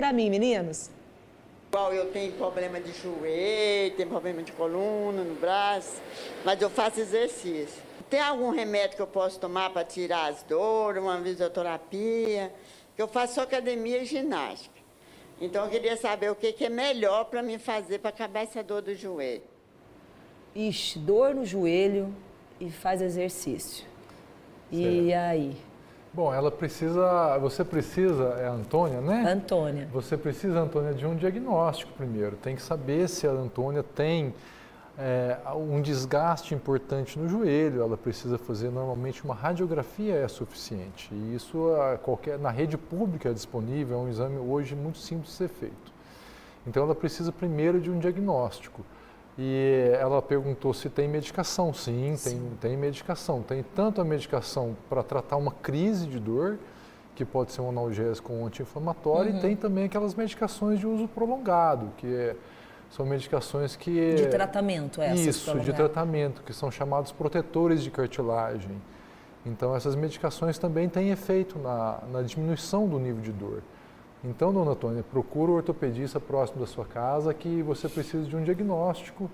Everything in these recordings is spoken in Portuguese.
Para mim, meninos. Igual eu tenho problema de joelho, tenho problema de coluna, no braço, mas eu faço exercício. Tem algum remédio que eu posso tomar para tirar as dores, uma fisioterapia? Que eu faço só academia e ginástica. Então eu queria saber o que é melhor para mim fazer para acabar essa dor do joelho. Ixi, dor no joelho e faz exercício. E aí? Bom, você precisa, é a Antônia, né? Antônia. Você precisa, Antônia, de um diagnóstico primeiro. Tem que saber se a Antônia tem um desgaste importante no joelho. Ela precisa fazer, normalmente, uma radiografia é suficiente. E isso na rede pública é disponível, é um exame hoje muito simples de ser feito. Então, ela precisa primeiro de um diagnóstico. E ela perguntou se tem medicação. Sim, tem medicação. Tem tanto a medicação para tratar uma crise de dor, que pode ser um analgésico ou um anti-inflamatório, e tem também aquelas medicações de uso prolongado, são medicações que... De tratamento, essas Isso, de tratamento, que são chamados protetores de cartilagem. Então, essas medicações também têm efeito na diminuição do nível de dor. Então, dona Antônia, procura o ortopedista próximo da sua casa, que você precisa de um diagnóstico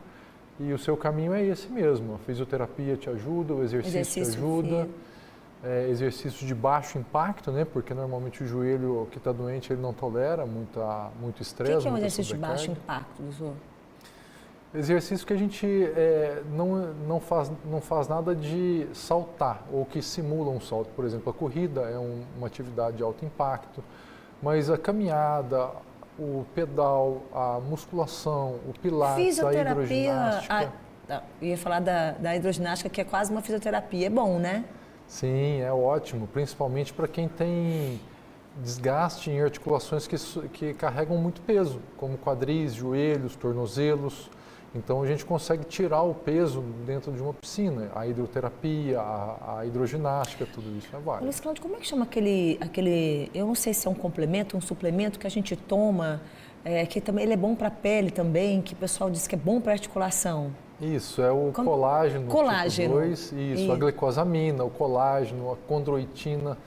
e o seu caminho é esse mesmo. A fisioterapia te ajuda, o exercício te ajuda, exercício de baixo impacto, né? Porque normalmente o joelho que está doente ele não tolera muito estresse. O que é um exercício de baixo impacto, doutor? Exercício que a gente não faz nada de saltar ou que simula um salto. Por exemplo, a corrida é uma atividade de alto impacto. Mas a caminhada, o pedal, a musculação, o pilates, a hidroginástica... Eu ia falar da hidroginástica, que é quase uma fisioterapia. É bom, né? Sim, é ótimo, principalmente para quem tem desgaste em articulações que carregam muito peso, como quadris, joelhos, tornozelos. Então, a gente consegue tirar o peso dentro de uma piscina. A hidroterapia, a hidroginástica, tudo isso é válido. Luiz Cláudio, como é que chama aquele... Eu não sei se é um complemento, um suplemento que a gente toma, que também ele é bom para a pele também, que o pessoal diz que é bom para a articulação. Isso, é o colágeno. Tipo 2, isso, a glicosamina, o colágeno, a condroitina.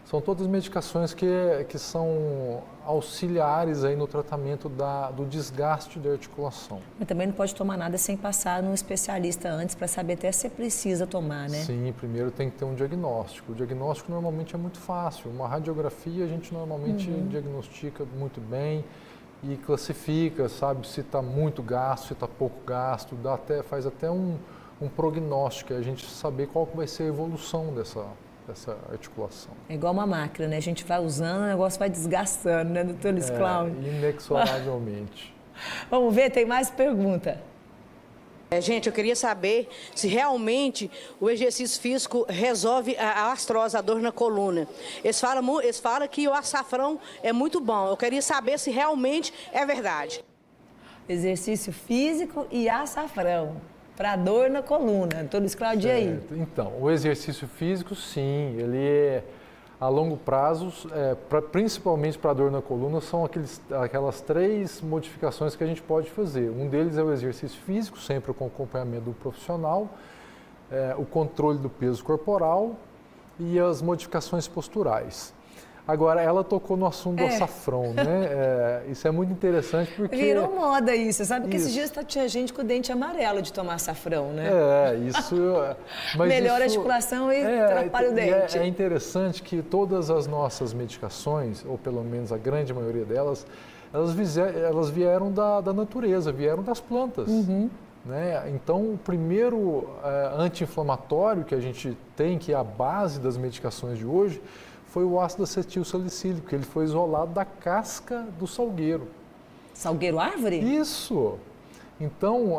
São todas medicações que são auxiliares aí no tratamento do desgaste da articulação. Mas também não pode tomar nada sem passar num especialista antes para saber até se precisa tomar, né? Sim, primeiro tem que ter um diagnóstico. O diagnóstico normalmente é muito fácil. Uma radiografia a gente normalmente diagnostica muito bem e classifica, sabe, se está muito gasto, se está pouco gasto, faz até um prognóstico, a gente saber qual que vai ser a evolução dessa articulação. É igual uma máquina, né? A gente vai usando, o negócio vai desgastando, né, doutor Luiz Cláudio? Inexoravelmente. Vamos ver, tem mais pergunta. Gente, eu queria saber se realmente o exercício físico resolve a artrose, a dor na coluna. Eles falam que o açafrão é muito bom. Eu queria saber se realmente é verdade. Exercício físico e açafrão. Para dor na coluna. Doutor Luiz Cláudio, e aí? Então, o exercício físico, sim, ele a longo prazo, principalmente para dor na coluna, são aquelas 3 modificações que a gente pode fazer. Um deles é o exercício físico, sempre com acompanhamento do profissional, o controle do peso corporal e as modificações posturais. Agora, ela tocou no assunto do açafrão, né? Isso é muito interessante porque... Virou moda isso, sabe? Que esses dias tinha gente com o dente amarelo de tomar açafrão, né? Isso... Mas melhora a articulação e atrapalha o dente. É interessante que todas as nossas medicações, ou pelo menos a grande maioria delas, elas vieram da natureza, vieram das plantas. Né? Então, o primeiro anti-inflamatório que a gente tem, que é a base das medicações de hoje, foi o ácido acetil salicílico, que ele foi isolado da casca do salgueiro. Salgueiro árvore? Isso! Então,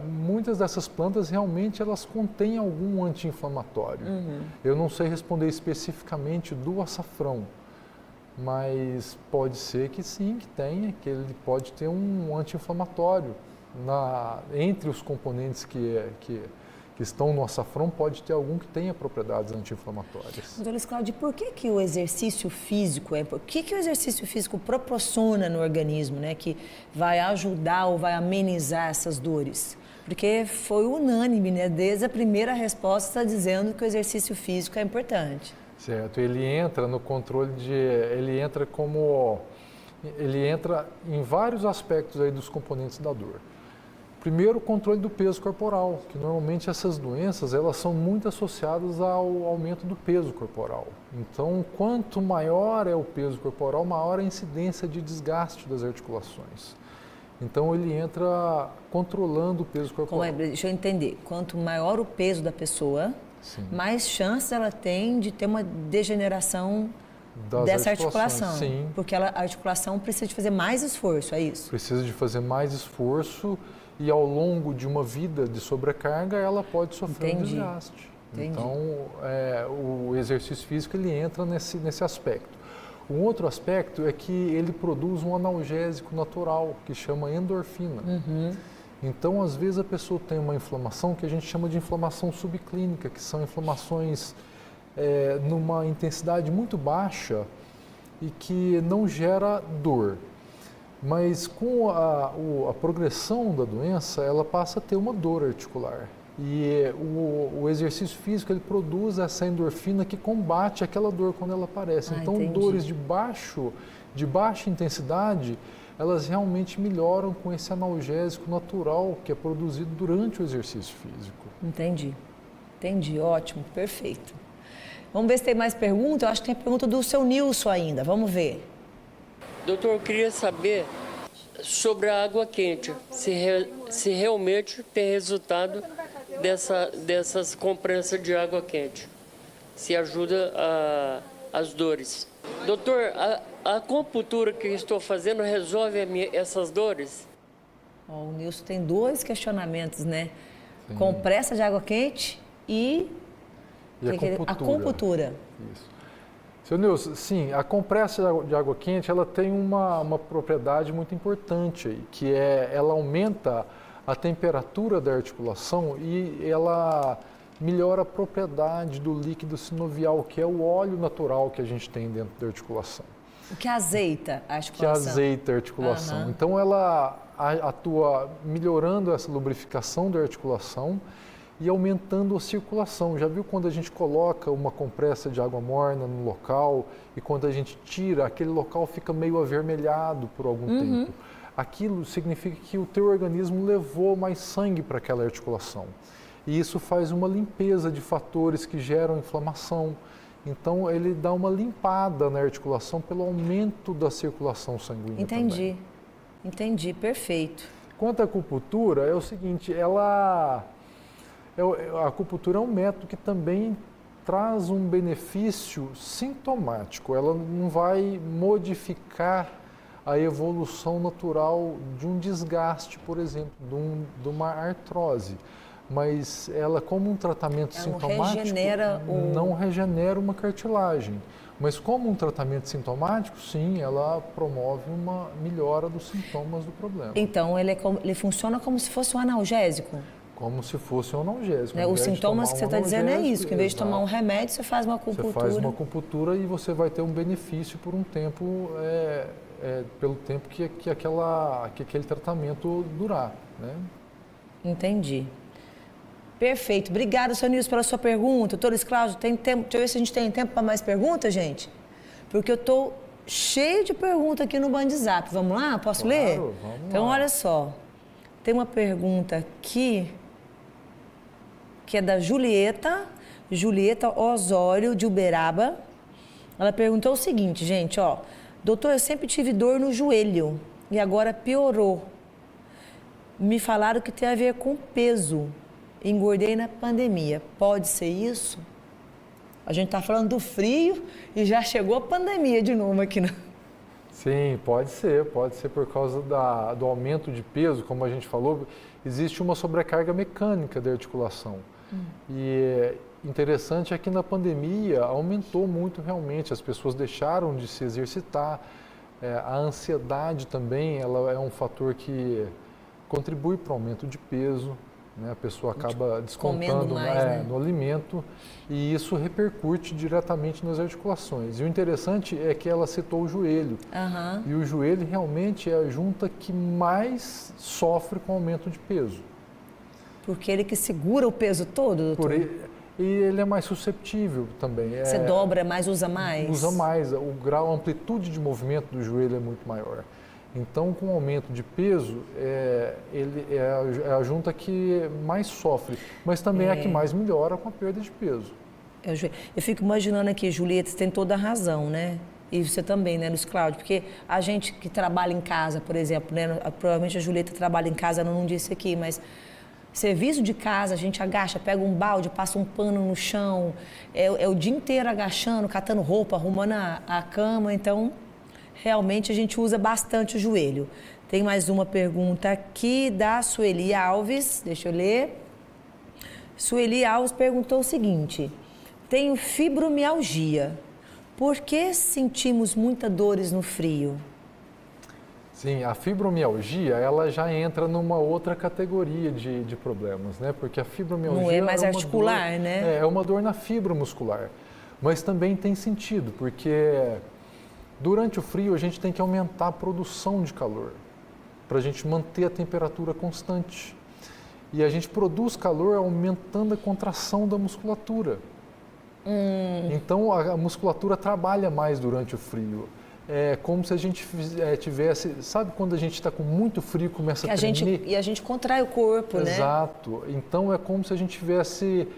muitas dessas plantas realmente elas contêm algum anti-inflamatório. Eu não sei responder especificamente do açafrão, mas pode ser que sim, que tenha, que ele pode ter um anti-inflamatório. Entre os componentes que estão no açafrão, pode ter algum que tenha propriedades anti-inflamatórias. Doutor Luiz Cláudio, por que o exercício físico, o que o exercício físico proporciona no organismo, né, que vai ajudar ou vai amenizar essas dores? Porque foi unânime, né, desde a primeira resposta está dizendo que o exercício físico é importante. Certo, ele entra no controle ele entra como ele entra em vários aspectos aí dos componentes da dor. Primeiro, o controle do peso corporal, que normalmente essas doenças elas são muito associadas ao aumento do peso corporal. Então, quanto maior é o peso corporal, maior a incidência de desgaste das articulações. Então, ele entra controlando o peso corporal. Deixa eu entender. Quanto maior o peso da pessoa, Sim. mais chance ela tem de ter uma degeneração dessa articulação. Sim. Porque a articulação precisa de fazer mais esforço, é isso? Precisa de fazer mais esforço e ao longo de uma vida de sobrecarga ela pode sofrer um desgaste. Entendi. Então, o exercício físico ele entra nesse aspecto. Um outro aspecto é que ele produz um analgésico natural, que chama endorfina. Então, às vezes, a pessoa tem uma inflamação que a gente chama de inflamação subclínica, que são inflamações numa intensidade muito baixa e que não gera dor. Mas com a progressão da doença, ela passa a ter uma dor articular. E o exercício físico, ele produz essa endorfina que combate aquela dor quando ela aparece. Então, entendi. Dores de baixa intensidade, elas realmente melhoram com esse analgésico natural que é produzido durante o exercício físico. Entendi, ótimo, perfeito. Vamos ver se tem mais perguntas. Eu acho que tem a pergunta do seu Nilson ainda, vamos ver. Doutor, eu queria saber sobre a água quente, se realmente tem resultado dessas compressas de água quente, se ajuda as dores. Doutor, a acupuntura que eu estou fazendo resolve essas dores? O Nilson tem 2 questionamentos, né? Sim. Compressa de água quente e acupuntura. Isso. Seu Nilson, sim, a compressa de água quente ela tem uma propriedade muito importante aí, que ela aumenta a temperatura da articulação e ela melhora a propriedade do líquido sinovial, que é o óleo natural que a gente tem dentro da articulação. O que azeita a articulação. Que azeita a articulação. Então ela atua melhorando essa lubrificação da articulação e aumentando a circulação. Já viu quando a gente coloca uma compressa de água morna no local e quando a gente tira, aquele local fica meio avermelhado por algum tempo? Aquilo significa que o teu organismo levou mais sangue para aquela articulação. E isso faz uma limpeza de fatores que geram inflamação. Então, ele dá uma limpada na articulação pelo aumento da circulação sanguínea. Entendi, perfeito. Quanto à acupuntura, é o seguinte, a acupuntura é um método que também traz um benefício sintomático. Ela não vai modificar a evolução natural de um desgaste, por exemplo, de uma artrose. Mas ela, como um tratamento sintomático, não regenera uma cartilagem. Mas como um tratamento sintomático, sim, ela promove uma melhora dos sintomas do problema. Então, ele funciona como se fosse um analgésico? Como se fosse um analgésico. Os sintomas que você está dizendo é isso, que em vez de tomar um remédio, você faz uma acupuntura. Você faz uma acupuntura e você vai ter um benefício por um tempo, pelo tempo que aquele tratamento durar. Né? Entendi. Perfeito. Obrigada, seu Nilson, pela sua pergunta. Doutor Cláudio, tem tempo? Deixa eu ver se a gente tem tempo para mais perguntas, gente. Porque eu estou cheio de perguntas aqui no WhatsApp. Vamos lá? Posso ler? Vamos então, lá. Olha só. Tem uma pergunta aqui, que é da Julieta Osório, de Uberaba. Ela perguntou o seguinte, gente, doutor, eu sempre tive dor no joelho e agora piorou. Me falaram que tem a ver com peso. Engordei na pandemia. Pode ser isso? A gente está falando do frio e já chegou a pandemia de novo aqui, né? Sim, pode ser por causa do aumento de peso, como a gente falou, existe uma sobrecarga mecânica da articulação. E interessante é que na pandemia aumentou muito realmente, as pessoas deixaram de se exercitar, a ansiedade também, ela é um fator que contribui para o aumento de peso. Né? A pessoa acaba descontando mais, no alimento e isso repercute diretamente nas articulações. E o interessante é que ela citou o joelho. E o joelho realmente é a junta que mais sofre com o aumento de peso. Porque ele que segura o peso todo, doutor? e ele é mais susceptível também. Você dobra mais, usa mais? Usa mais, o grau, a amplitude de movimento do joelho é muito maior. Então, com o aumento de peso, ele é a junta que mais sofre, mas também é a que mais melhora com a perda de peso. Eu fico imaginando aqui, Julieta, você tem toda a razão, né? E você também, né, Luiz Cláudio? Porque a gente que trabalha em casa, por exemplo, né? Provavelmente a Julieta trabalha em casa, não disse aqui, mas serviço de casa, a gente agacha, pega um balde, passa um pano no chão, é o dia inteiro agachando, catando roupa, arrumando a cama, então realmente a gente usa bastante o joelho. Tem mais uma pergunta aqui da Sueli Alves, deixa eu ler. Sueli Alves perguntou o seguinte: tenho fibromialgia, por que sentimos muitas dores no frio? Sim, a fibromialgia, ela já entra numa outra categoria de problemas, né? Porque a fibromialgia não é mais articular, dor, né? É uma dor na fibra muscular, mas também tem sentido, porque durante o frio a gente tem que aumentar a produção de calor, para a gente manter a temperatura constante. E a gente produz calor aumentando a contração da musculatura. Então a musculatura trabalha mais durante o frio. É como se a gente tivesse... Sabe quando a gente está com muito frio e começa a tremer? E a gente contrai o corpo, né? Exato. Então é como se a gente estivesse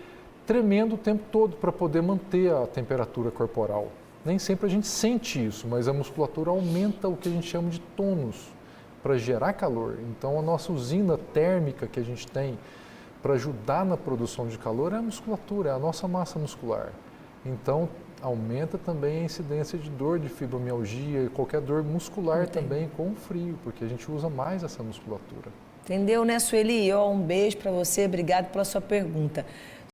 tremendo o tempo todo para poder manter a temperatura corporal. Nem sempre a gente sente isso, mas a musculatura aumenta o que a gente chama de tônus para gerar calor. Então a nossa usina térmica que a gente tem para ajudar na produção de calor é a musculatura, é a nossa massa muscular. Então aumenta também a incidência de dor de fibromialgia e qualquer dor muscular também com o frio, porque a gente usa mais essa musculatura. Entendeu, né, Sueli? Um beijo para você, obrigado pela sua pergunta.